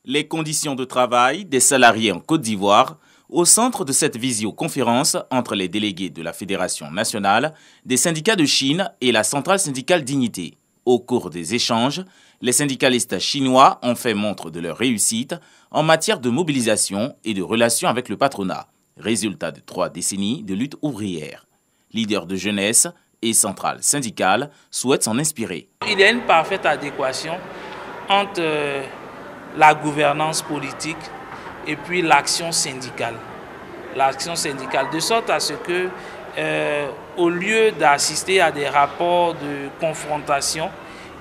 Les conditions de travail des salariés en Côte d'Ivoire au centre de cette visioconférence entre les délégués de la Fédération nationale des syndicats de Chine et la centrale syndicale Dignité. Au cours des échanges, les syndicalistes chinois ont fait montre de leur réussite en matière de mobilisation et de relations avec le patronat, résultat de 3 décennies de lutte ouvrière. Leaders de jeunesse et centrales syndicales souhaitent s'en inspirer. Il y a une parfaite adéquation entre la gouvernance politique et puis l'action syndicale. L'action syndicale, de sorte à ce que, au lieu d'assister à des rapports de confrontation,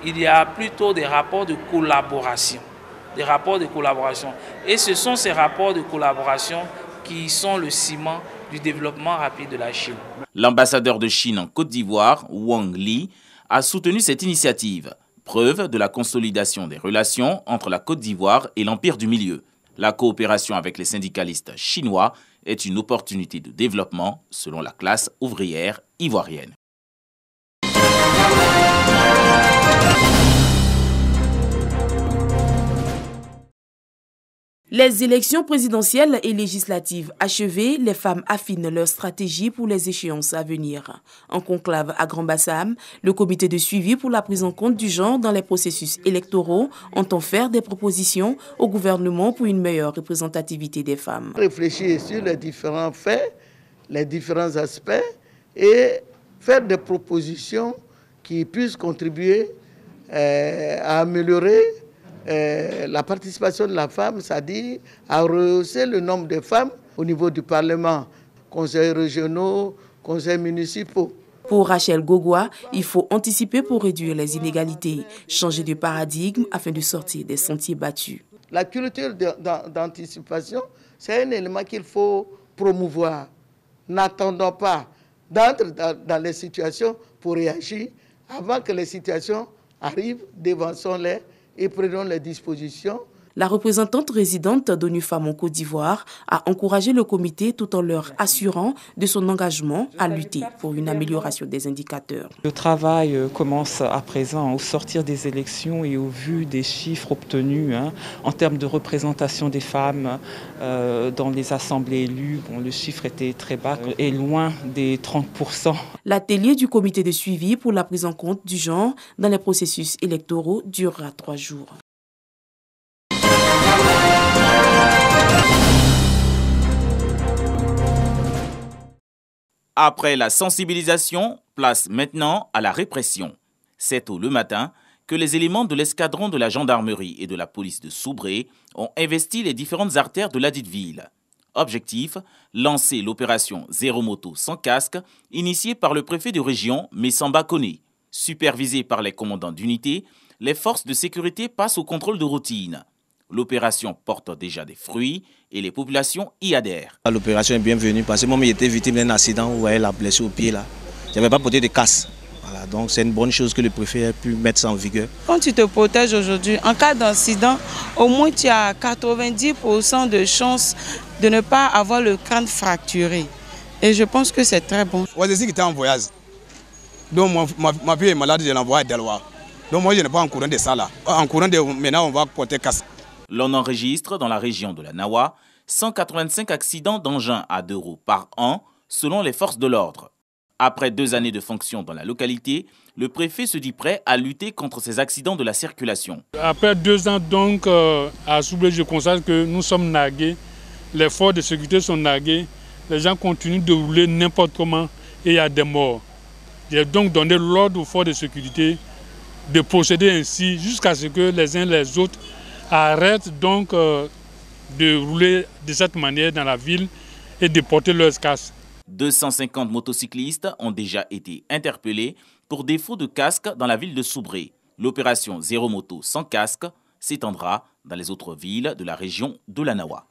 il y a plutôt des rapports de collaboration. Et ce sont ces rapports de collaboration qui sont le ciment du développement rapide de la Chine. L'ambassadeur de Chine en Côte d'Ivoire, Wang Li, a soutenu cette initiative, preuve de la consolidation des relations entre la Côte d'Ivoire et l'Empire du Milieu. La coopération avec les syndicalistes chinois est une opportunité de développement selon la classe ouvrière ivoirienne. Les élections présidentielles et législatives achevées, les femmes affinent leur stratégie pour les échéances à venir. En conclave à Grand-Bassam, le comité de suivi pour la prise en compte du genre dans les processus électoraux entend faire des propositions au gouvernement pour une meilleure représentativité des femmes. Réfléchir sur les différents faits, les différents aspects et faire des propositions qui puissent contribuer à améliorer la participation de la femme, c'est-à-dire à rehausser le nombre de femmes au niveau du Parlement, conseils régionaux, conseils municipaux. Pour Rachel Gogua, il faut anticiper pour réduire les inégalités, changer de paradigme afin de sortir des sentiers battus. La culture d'anticipation, c'est un élément qu'il faut promouvoir. N'attendons pas d'entrer dans les situations pour réagir. Avant que les situations arrivent, dévançons-les et prenons les dispositions. La représentante résidente d'ONU Femmes en Côte d'Ivoire a encouragé le comité tout en leur assurant de son engagement à lutter pour une amélioration des indicateurs. Le travail commence à présent au sortir des élections et au vu des chiffres obtenus en termes de représentation des femmes dans les assemblées élues. Bon, le chiffre était très bas et loin des 30%. L'atelier du comité de suivi pour la prise en compte du genre dans les processus électoraux durera 3 jours. Après la sensibilisation, place maintenant à la répression. C'est tôt le matin que les éléments de l'escadron de la gendarmerie et de la police de Soubré ont investi les différentes artères de ladite ville. Objectif, lancer l'opération Zéro moto sans casque, initiée par le préfet de région, Messamba Koné. Supervisée par les commandants d'unité, les forces de sécurité passent au contrôle de routine. L'opération porte déjà des fruits et les populations y adhèrent. L'opération est bienvenue parce que moi j'étais victime d'un accident où elle a blessé au pied là. Je n'avais pas porté de casse. Voilà, donc c'est une bonne chose que le préfet ait pu mettre ça en vigueur. Quand tu te protèges aujourd'hui, en cas d'incident, au moins tu as 90% de chances de ne pas avoir le crâne fracturé. Et je pense que c'est très bon. Moi je suis en voyage. Donc ma fille est malade, je l'envoie à Delaware. Donc moi je n'ai pas en courant de ça là. En courant de maintenant on va porter casque. L'on enregistre dans la région de la Nawa 185 accidents d'engins à 2 roues par an selon les forces de l'ordre. Après 2 années de fonction dans la localité, le préfet se dit prêt à lutter contre ces accidents de la circulation. Après 2 ans donc à Soubré, je constate que nous sommes nargués, les forces de sécurité sont narguées, les gens continuent de rouler n'importe comment et il y a des morts. J'ai donc donné l'ordre aux forces de sécurité de procéder ainsi jusqu'à ce que les uns les autres arrêtent donc de rouler de cette manière dans la ville et de porter leurs casques. 250 motocyclistes ont déjà été interpellés pour défaut de casque dans la ville de Soubré. L'opération Zéro moto sans casque s'étendra dans les autres villes de la région de la Nawa.